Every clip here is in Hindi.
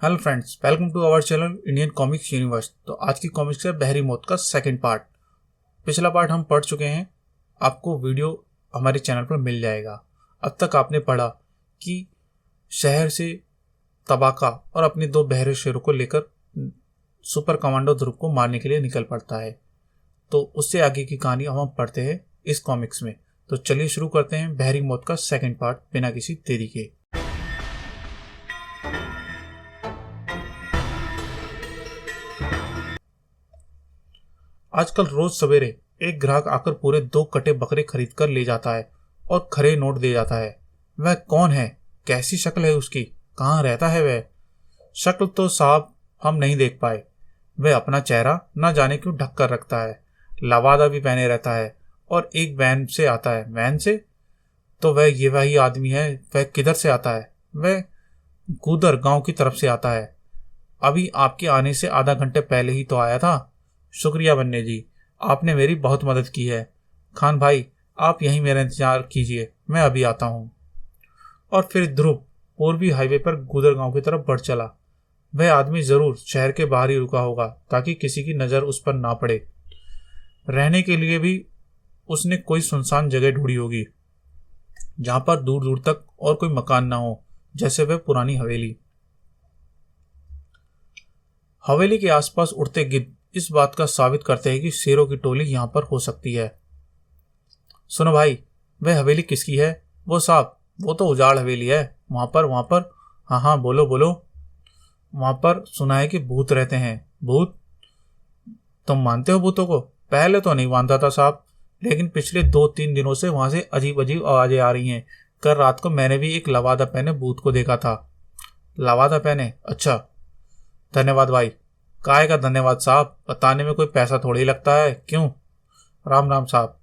Hello friends, welcome to our channel Indian comics universe. तो आज की कॉमिक्स है बहरी मौत का सेकंड पार्ट। पिछला पार्ट हम पढ़ चुके हैं, आपको वीडियो हमारे चैनल पर मिल जाएगा। अब तक आपने पढ़ा कि शहर से तबाका और अपने दो बहरे शेरों को लेकर सुपर कमांडो ध्रुव को मारने के लिए निकल पड़ता है। तो उससे आगे की कहानी हम पढ़ते हैं इस कॉमिक्स में। तो चलिए शुरू करते हैं बहरी मौत का सेकंड पार्ट बिना किसी देरी के। आजकल रोज सवेरे एक ग्राहक आकर पूरे 2 कटे बकरे खरीद कर ले जाता है और खरे नोट दे जाता है। वह कौन है? कैसी शक्ल है उसकी? कहाँ रहता है वह? शक्ल तो साहब हम नहीं देख पाए। वह अपना चेहरा न जाने क्यों ढक कर रखता है, लवादा भी पहने रहता है और एक वैन से आता है। वैन से? तो वह ये वही आदमी है। वह किधर से आता है? वह कूदर गांव की तरफ से आता है। अभी आपके आने से आधा घंटे पहले ही तो आया था। शुक्रिया बन्ने जी, आपने मेरी बहुत मदद की है। खान भाई, आप यहीं मेरा इंतजार कीजिए, मैं अभी आता हूँ। और फिर ध्रुव पूर्वी हाईवे पर गुदर गांव की तरफ बढ़ चला। वह आदमी जरूर शहर के बाहर ही रुका होगा ताकि किसी की नज़र उस पर ना पड़े। रहने के लिए भी उसने कोई सुनसान जगह ढूंढी होगी जहां पर दूर दूर तक और कोई मकान ना हो, जैसे वह पुरानी हवेली। हवेली के आसपास उड़ते गिद्ध इस बात का साबित करते हैं कि शेरों की टोली यहां पर हो सकती है। सुनो भाई, वह हवेली किसकी है? वो साहब, वो तो उजाड़ हवेली है। वहां पर। हाँ हाँ, बोलो बोलो। वहां पर सुना है कि भूत रहते हैं। भूत? तुम मानते हो भूतों को? पहले तो नहीं मानता था साहब, लेकिन पिछले 2-3 दिनों से वहां से अजीब अजीब आवाजें आ रही हैं। कल रात को मैंने भी एक लवादा पहने भूत को देखा था। लवादा पहने? अच्छा, धन्यवाद भाई। काहे का धन्यवाद साहब, बताने में कोई पैसा थोड़ी लगता है। क्यों? राम राम साहब।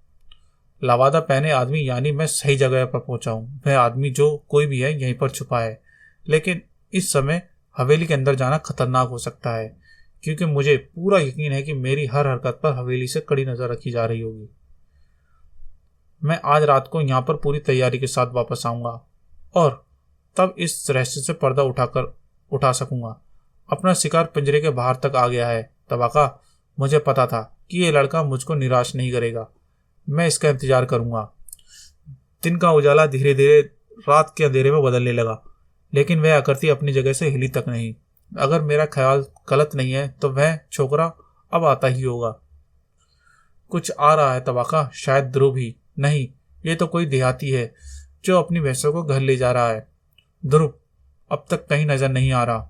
लवादा पहने आदमी यानी मैं सही जगह पर पहुंचा हूं। वह आदमी जो कोई भी है यहीं पर छुपा है, लेकिन इस समय हवेली के अंदर जाना खतरनाक हो सकता है, क्योंकि मुझे पूरा यकीन है कि मेरी हर हरकत पर हवेली से कड़ी नजर रखी जा रही होगी। मैं आज रात को यहां पर पूरी तैयारी के साथ वापस आऊंगा और तब इस रहस्य से पर्दा उठा सकूंगा। अपना शिकार पिंजरे के बाहर तक आ गया है। तबाका, मुझे पता था कि ये लड़का मुझको निराश नहीं करेगा। मैं इसका इंतजार करूंगा। दिन का उजाला धीरे धीरे रात के अंधेरे में बदलने लगा, लेकिन वह आकृति अपनी जगह से हिली तक नहीं। अगर मेरा ख्याल गलत नहीं है तो वह छोकरा अब आता ही होगा। कुछ आ रहा है तबाका, शायद ध्रुव ही। नहीं, ये तो कोई देहाती है जो अपनी भैंसों को घर ले जा रहा है। ध्रुव अब तक कहीं नजर नहीं आ रहा।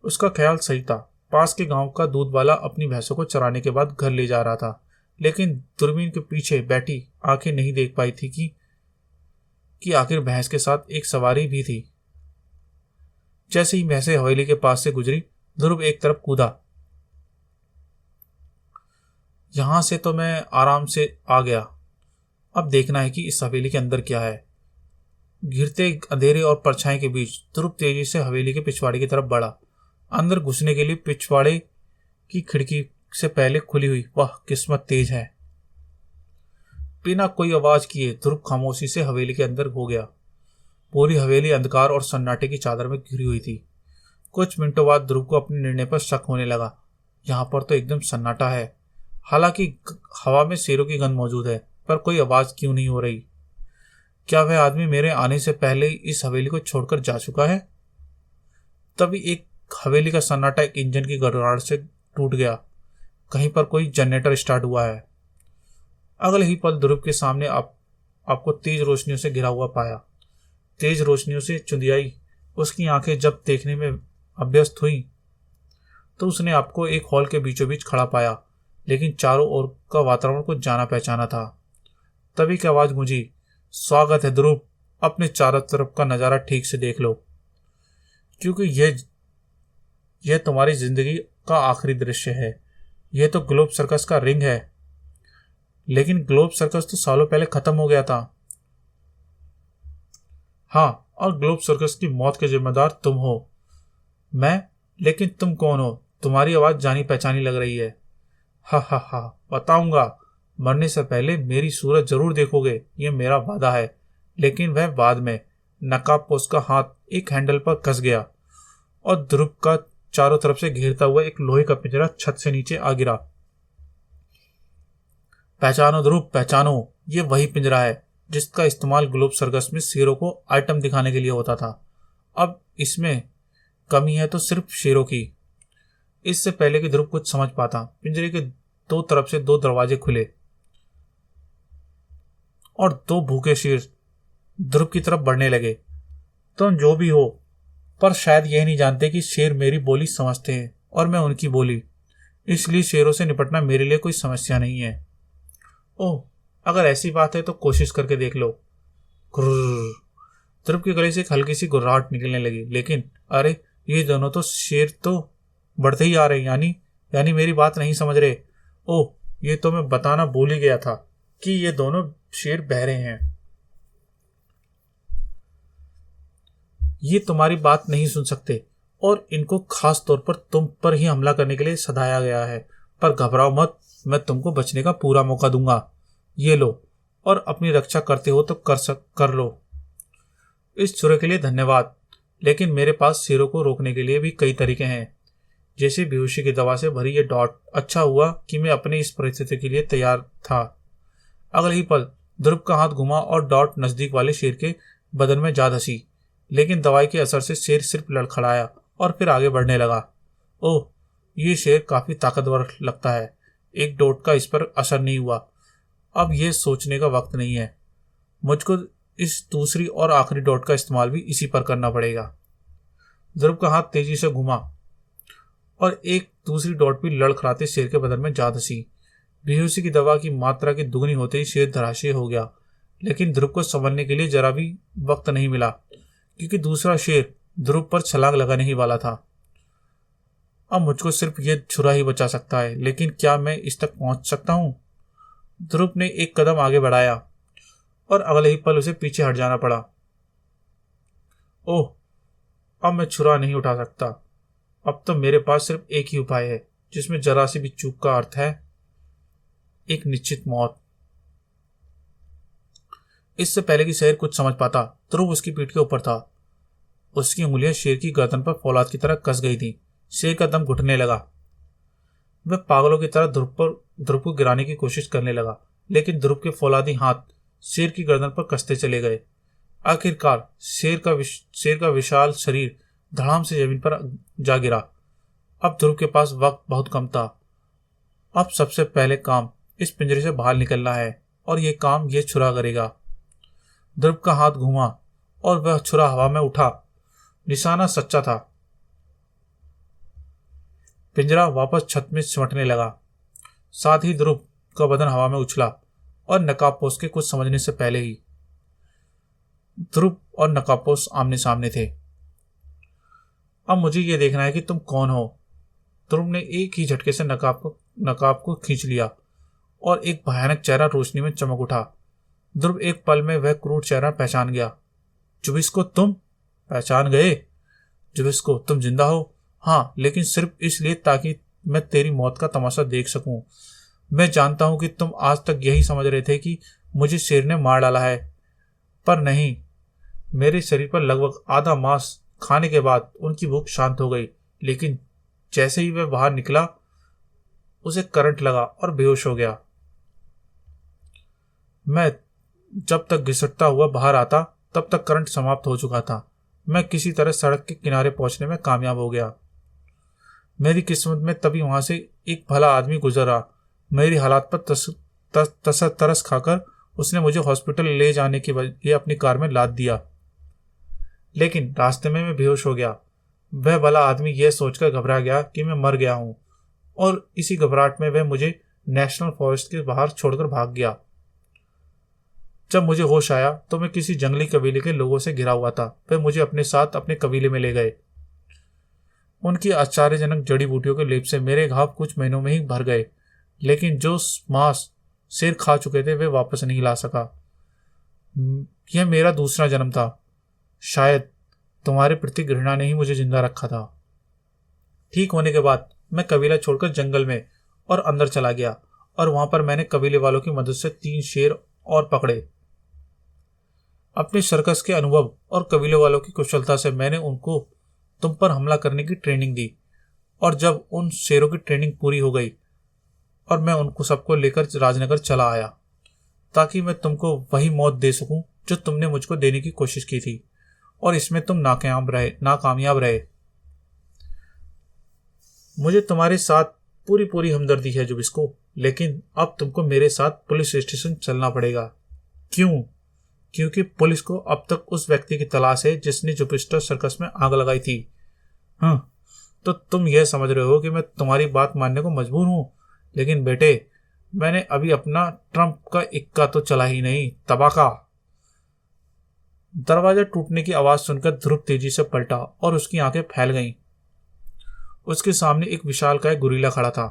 उसका ख्याल सही था। पास के गांव का दूध वाला अपनी भैंसों को चराने के बाद घर ले जा रहा था, लेकिन दूरबीन के पीछे बैठी आंखें नहीं देख पाई थी कि आखिर भैंस के साथ एक सवारी भी थी। जैसे ही भैंसें हवेली के पास से गुजरी, ध्रुव एक तरफ कूदा। यहां से तो मैं आराम से आ गया, अब देखना है कि इस हवेली के अंदर क्या है। घिरते अंधेरे और परछाई के बीच ध्रुव तेजी से हवेली के पिछवाड़े की तरफ बढ़ा। अंदर घुसने के लिए पिछवाड़े की खिड़की से पहले खुली हुई। वाह, किस्मत तेज है। बिना कोई आवाज किए ध्रुव खामोशी से हवेली के अंदर हो गया। पूरी हवेली अंधकार और सन्नाटे की चादर में घिरी हुई थी। कुछ मिनटों बाद ध्रुव को अपने निर्णय पर शक होने लगा। यहाँ पर तो एकदम सन्नाटा है, हालांकि हवा में शेरों की गंध मौजूद है, पर कोई आवाज क्यों नहीं हो रही? क्या वह आदमी मेरे आने से पहले इस हवेली को छोड़कर जा चुका है? तभी एक हवेली का सन्नाटा एक इंजन की गड़गड़ाहट से टूट गया। कहीं पर कोई जनरेटर स्टार्ट हुआ है। अगले ही पल ध्रुव के सामने आपको तेज रोशनियों से घिरा हुआ पाया। तेज रोशनियों से चुंधियाई उसकी आंखें जब देखने में अभ्यस्त हुई तो उसने आपको एक हॉल के बीचों बीच खड़ा पाया, लेकिन चारों ओर का वातावरण कुछ जाना पहचाना था। तभी की आवाज गूंजी, स्वागत है ध्रुव, अपने चारों तरफ का नजारा ठीक से देख लो, क्योंकि यह तुम्हारी जिंदगी का आखिरी दृश्य है। यह तो ग्लोब सर्कस का रिंग है, लेकिन ग्लोब सर्कस तो सालों पहले खत्म हो गया था। हाँ, और ग्लोब सर्कस की मौत के जिम्मेदार तुम हो। मैं? लेकिन तुम कौन हो? तुम्हारी आवाज जानी पहचानी लग रही है। हा हा हा, बताऊंगा। मरने से पहले मेरी सूरत जरूर देखोगे, यह मेरा वादा है। लेकिन वह बाद में। नकाबपोश का हाथ एक हैंडल पर कस गया और ध्रुव का चारों तरफ से घेरता हुआ एक लोहे का पिंजरा छत से नीचे आ गिरा। पहचानो ध्रुव, पहचानो, ये वही पिंजरा है जिसका इस्तेमाल ग्लोब सर्कस में शेरों को आइटम दिखाने के लिए होता था। अब इसमें कमी है तो सिर्फ शेरों की। इससे पहले कि ध्रुव कुछ समझ पाता, पिंजरे के दो तरफ से दो दरवाजे खुले और दो भूखे शेर ध्रुव की तरफ बढ़ने लगे। तुम जो भी हो, पर शायद यह नहीं जानते कि शेर मेरी बोली समझते हैं और मैं उनकी बोली, इसलिए शेरों से निपटना मेरे लिए कोई समस्या नहीं है। ओह, अगर ऐसी बात है तो कोशिश करके देख लो। गुर्र। ध्रुव के गले से एक हल्की सी गुर्राहट निकलने लगी। लेकिन अरे, ये दोनों तो शेर तो बढ़ते ही आ रहे, यानी मेरी बात नहीं समझ रहे। ओह, ये तो मैं बताना भूल ही गया था कि ये दोनों शेर बहरे हैं। ये तुम्हारी बात नहीं सुन सकते और इनको खास तौर पर तुम पर ही हमला करने के लिए सधाया गया है। पर घबराओ मत, मैं तुमको बचने का पूरा मौका दूंगा। ये लो, और अपनी रक्षा करते हो तो कर लो। इस छुरे के लिए धन्यवाद, लेकिन मेरे पास शेरों को रोकने के लिए भी कई तरीके हैं, जैसे बेहोशी की दवा से भरी ये डॉट। अच्छा हुआ कि मैं अपनी इस परिस्थिति के लिए तैयार था। अगले ही पल ध्रुव का हाथ घुमा और डॉट नजदीक वाले शेर के बदन में जा धसी, लेकिन दवाई के असर से शेर सिर्फ लड़खड़ाया और फिर आगे बढ़ने लगा। ओह, ये शेर काफी ताकतवर लगता है। एक डॉट का इस पर असर नहीं हुआ। अब यह सोचने का वक्त नहीं है, मुझको इस दूसरी और आखिरी डॉट का इस्तेमाल भी इसी पर करना पड़ेगा। ध्रुव का हाथ तेजी से घुमा और एक दूसरी डॉट भी लड़खड़ाते शेर के बदन में जा धसी। बेहोशी की दवा की मात्रा की दुगनी होते ही शेर धराशयी हो गया, लेकिन ध्रुव को संभलने के लिए जरा भी वक्त नहीं मिला, क्योंकि दूसरा शेर ध्रुव पर छलांग लगाने ही वाला था। अब मुझको सिर्फ ये छुरा ही बचा सकता है, लेकिन क्या मैं इस तक पहुंच सकता हूं? ध्रुव ने एक कदम आगे बढ़ाया और अगले ही पल उसे पीछे हट जाना पड़ा। ओह, अब मैं छुरा नहीं उठा सकता। अब तो मेरे पास सिर्फ एक ही उपाय है, जिसमें जरा सी भी चूक का अर्थ है एक निश्चित मौत। इससे पहले कि शेर कुछ समझ पाता, ध्रुव उसकी पीठ के ऊपर था। उसकी उंगलियां शेर की गर्दन पर फौलाद की तरह कस गई थी। शेर का दम घुटने लगा। वह पागलों की तरह ध्रुव को गिराने की कोशिश करने लगा, लेकिन ध्रुव के फौलादी हाथ शेर की गर्दन पर कसते चले गए। आखिरकार शेर का विशाल शरीर धड़ाम से जमीन पर जा गिरा। अब ध्रुव के पास वक्त बहुत कम था। अब सबसे पहले काम इस पिंजरे से बाहर निकलना है, और यह काम यह छुरा करेगा। ध्रुव का हाथ घूमा और वह छुरा हवा में उठा। निशाना सच्चा था। पिंजरा वापस छत में सिमटने लगा। साथ ही ध्रुव का बदन हवा में उछला और नकाबपोश के कुछ समझने से पहले ही ध्रुव और नकाबपोश आमने सामने थे। अब मुझे यह देखना है कि तुम कौन हो। ध्रुव ने एक ही झटके से नकाब को खींच लिया और एक भयानक चेहरा रोशनी में चमक उठा। ध्रुव एक पल में वह क्रूर चेहरा पहचान गया। जुबिस्को, तुम पहचान गए? जुबिस्को, तुम जिंदा हो? हाँ, लेकिन सिर्फ इसलिए ताकि मैं तेरी मौत का तमाशा देख सकूं। मैं जानता हूं कि तुम आज तक यही समझ रहे थे कि मुझे शेर ने मार डाला है, पर नहीं। मेरे शरीर पर लगभग आधा मांस खाने के बाद उनकी भूख शांत हो गई, लेकिन जैसे ही वह बाहर निकला उसे करंट लगा और बेहोश हो गया। मैं जब तक घिसटता हुआ बाहर आता तब तक करंट समाप्त हो चुका था। मैं किसी तरह सड़क के किनारे पहुंचने में कामयाब हो गया। मेरी किस्मत में तभी वहां से एक भला आदमी गुजरा। मेरी हालात पर तरस खाकर उसने मुझे हॉस्पिटल ले जाने के लिए अपनी कार में लाद दिया, लेकिन रास्ते में मैं बेहोश हो गया। वह भला आदमी यह सोचकर घबरा गया कि मैं मर गया हूं, और इसी घबराहट में वह मुझे नेशनल फॉरेस्ट के बाहर छोड़कर भाग गया। जब मुझे होश आया तो मैं किसी जंगली कबीले के लोगों से घिरा हुआ था। वे मुझे अपने साथ अपने कबीले में ले गए। उनकी आश्चर्यजनक जड़ी बूटियों के लेप से मेरे घाव कुछ महीनों में ही भर गए, लेकिन जो मांस शेर खा चुके थे वे वापस नहीं ला सका। यह मेरा दूसरा जन्म था। शायद तुम्हारे प्रति घृणा ने ही मुझे जिंदा रखा था। ठीक होने के बाद मैं कबीला छोड़कर जंगल में और अंदर चला गया, और वहां पर मैंने कबीले वालों की मदद से 3 शेर और पकड़े। अपने सर्कस के अनुभव और कबीले वालों की कुशलता से मैंने उनको तुम पर हमला करने की ट्रेनिंग दी, और जब उन शेरों की ट्रेनिंग पूरी हो गई और मैं उनको सबको लेकर राजनगर चला आया ताकि मैं तुमको वही मौत दे सकूं जो तुमने मुझको देने की कोशिश की थी, और इसमें तुम नाकामयाब रहे। मुझे तुम्हारे साथ पूरी पूरी हमदर्दी है जुबिस्को, लेकिन अब तुमको मेरे साथ पुलिस स्टेशन चलना पड़ेगा। क्यों? क्योंकि पुलिस को अब तक उस व्यक्ति की तलाश है जिसने जुपिटर सर्कस में आग लगाई थी। हाँ, तो तुम यह समझ रहे हो कि मैं तुम्हारी बात मानने को मजबूर हूं, लेकिन बेटे मैंने अभी अपना ट्रम्प का इक्का तो चला ही नहीं, तबाका। दरवाजा टूटने की आवाज सुनकर ध्रुव तेजी से पलटा और उसकी आंखें फैल गईं। उसके सामने एक विशालकाय गुरीला खड़ा था।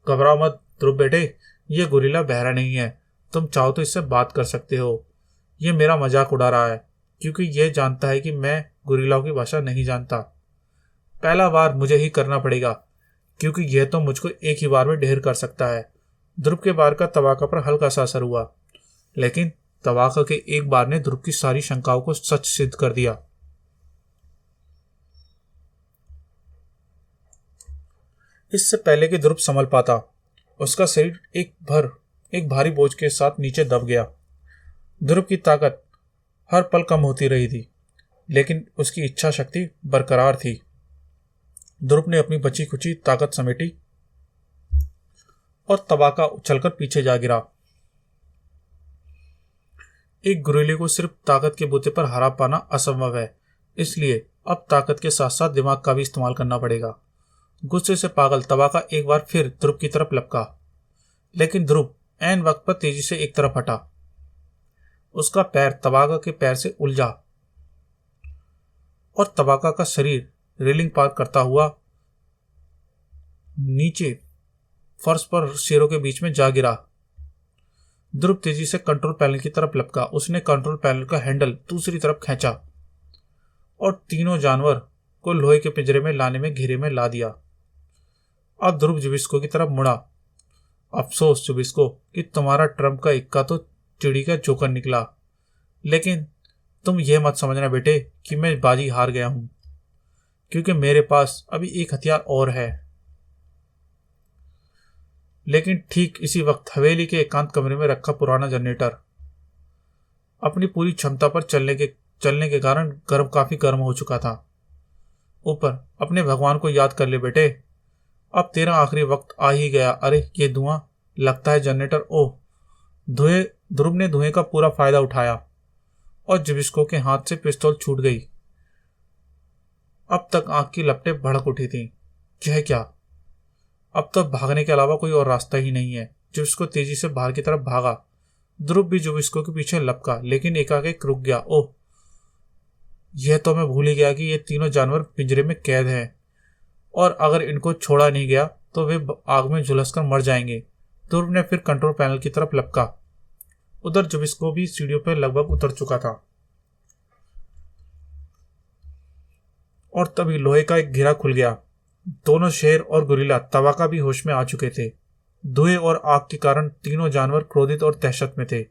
घबराओ मत ध्रुव बेटे, यह गुरीला बहरा नहीं है, तुम चाहो तो इससे बात कर सकते हो। यह मेरा मजाक उड़ा रहा है क्योंकि यह जानता है कि मैं गुरीलाओं की भाषा नहीं जानता। पहला वार मुझे ही करना पड़ेगा क्योंकि यह तो मुझको एक ही बार में ढेर कर सकता है। ध्रुव के बार का तबाका पर हल्का सा असर हुआ, लेकिन तबाका के एक बार ने ध्रुव की सारी शंकाओं को सच सिद्ध कर दिया। इससे पहले कि ध्रुव संभल पाता, उसका शरीर एक भारी बोझ के साथ नीचे दब गया। ध्रुव की ताकत हर पल कम होती रही थी, लेकिन उसकी इच्छा शक्ति बरकरार थी। ध्रुव ने अपनी बची खुची ताकत समेटी और तबाका उछलकर पीछे जा गिरा। एक गुरीले को सिर्फ ताकत के बूते पर हरा पाना असंभव है, इसलिए अब ताकत के साथ साथ दिमाग का भी इस्तेमाल करना पड़ेगा। गुस्से से पागल तबाका एक बार फिर ध्रुव की तरफ लपका, लेकिन ध्रुव ऐन वक्त पर तेजी से एक तरफ हटा। उसका पैर तबाका के पैर से उलझा और तबाका का शरीर रेलिंग पार करता हुआ नीचे फर्श पर शेरों के बीच में जा गिरा। ध्रुव तेजी से कंट्रोल पैनल की तरफ लपका। उसने कंट्रोल पैनल का हैंडल दूसरी तरफ खींचा और तीनों जानवर को लोहे के पिंजरे में लाने में घेरे में ला दिया। अब ध्रुव जुबिस्को की तरफ मुड़ा। अफसोस जुबिस्को कि तुम्हारा ट्रम्प का इक्का तो चिड़ी का जोकर निकला, लेकिन तुम यह मत समझना बेटे कि मैं बाजी हार गया हूं, क्योंकि मेरे पास अभी एक हथियार और है। लेकिन ठीक इसी वक्त हवेली के एकांत कमरे में रखा पुराना जनरेटर अपनी पूरी क्षमता पर चलने के कारण काफी गर्म हो चुका था। ऊपर अपने भगवान को याद कर ले बेटे, अब तेरा आखिरी वक्त आ ही गया। अरे ये धुआं, लगता है जनरेटर। ओह, ध्रुव ने धुएं का पूरा फायदा उठाया और जुबिस्को के हाथ से पिस्तौल छूट गई। अब तक आंख की लपटें भड़क उठी थीं। यह क्या? अब तो भागने के अलावा कोई और रास्ता ही नहीं है। जुबिस्को तेजी से बाहर की तरफ भागा। ध्रुव भी जुबिस्को के पीछे लपका, लेकिन एकाएक रुक गया। ओह, यह तो मैं भूल ही गया कि ये तीनों जानवर पिंजरे में कैद हैं, और अगर इनको छोड़ा नहीं गया तो वे आग में झुलसकर मर जाएंगे। ध्रुव ने फिर कंट्रोल पैनल की तरफ लपका। उधर जुबिस्को भी सीढ़ियों पर लगभग उतर चुका था, और तभी लोहे का एक घेरा खुल गया। दोनों शेर और गुरीला तबाका भी होश में आ चुके थे। धुएं और आग के कारण तीनों जानवर क्रोधित और दहशत में थे,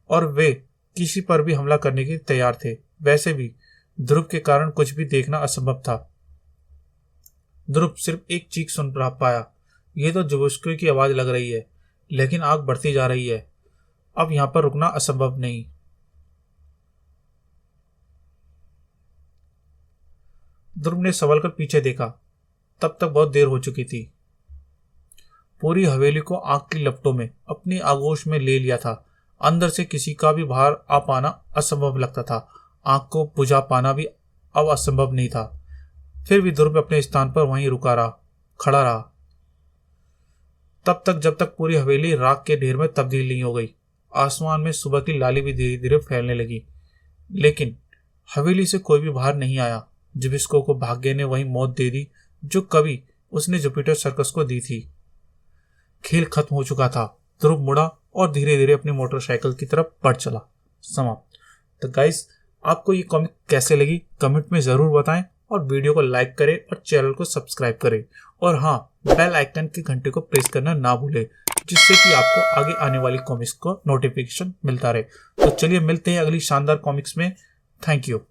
और वे किसी पर भी हमला करने के तैयार थे। वैसे भी ध्रुव के कारण कुछ भी देखना असंभव था। ध्रुव सिर्फ एक चीख सुन पाया। यह तो जुबिस्को की आवाज लग रही है, लेकिन आग बढ़ती जा रही है। अब यहां पर रुकना असंभव नहीं। ध्रुव ने संभल कर पीछे देखा। तब तक बहुत देर हो चुकी थी। पूरी हवेली को आग की लपटों में अपनी आगोश में ले लिया था। अंदर से किसी का भी बाहर आ पाना असंभव लगता था। आग को बुझा पाना भी अब असंभव नहीं था। फिर भी ध्रुव अपने स्थान पर वहीं खड़ा रहा तब तक जब तक पूरी हवेली राख के ढेर में तब्दील नहीं हो गई। आसमान में सुबह की लाली भी धीरे धीरे फैलने लगी, लेकिन हवेली से कोई भी बाहर नहीं आया। जुबिस्को को भाग्य ने वही मौत दे दी जो कभी उसने जुपिटर सर्कस को दी थी। खेल खत्म हो चुका था। ध्रुव मुड़ा और धीरे धीरे अपनी मोटरसाइकिल की तरफ बढ़ चला। समाप्त। तो गाइस, आपको ये कॉमिक कैसे लगी कमेंट में जरूर बताएं, और वीडियो को लाइक करें और चैनल को सब्सक्राइब करें, और हाँ, बेल आइकन के घंटे को प्रेस करना ना भूलें, जिससे कि आपको आगे आने वाली कॉमिक्स को नोटिफिकेशन मिलता रहे। तो चलिए मिलते हैं अगली शानदार कॉमिक्स में। Thank you.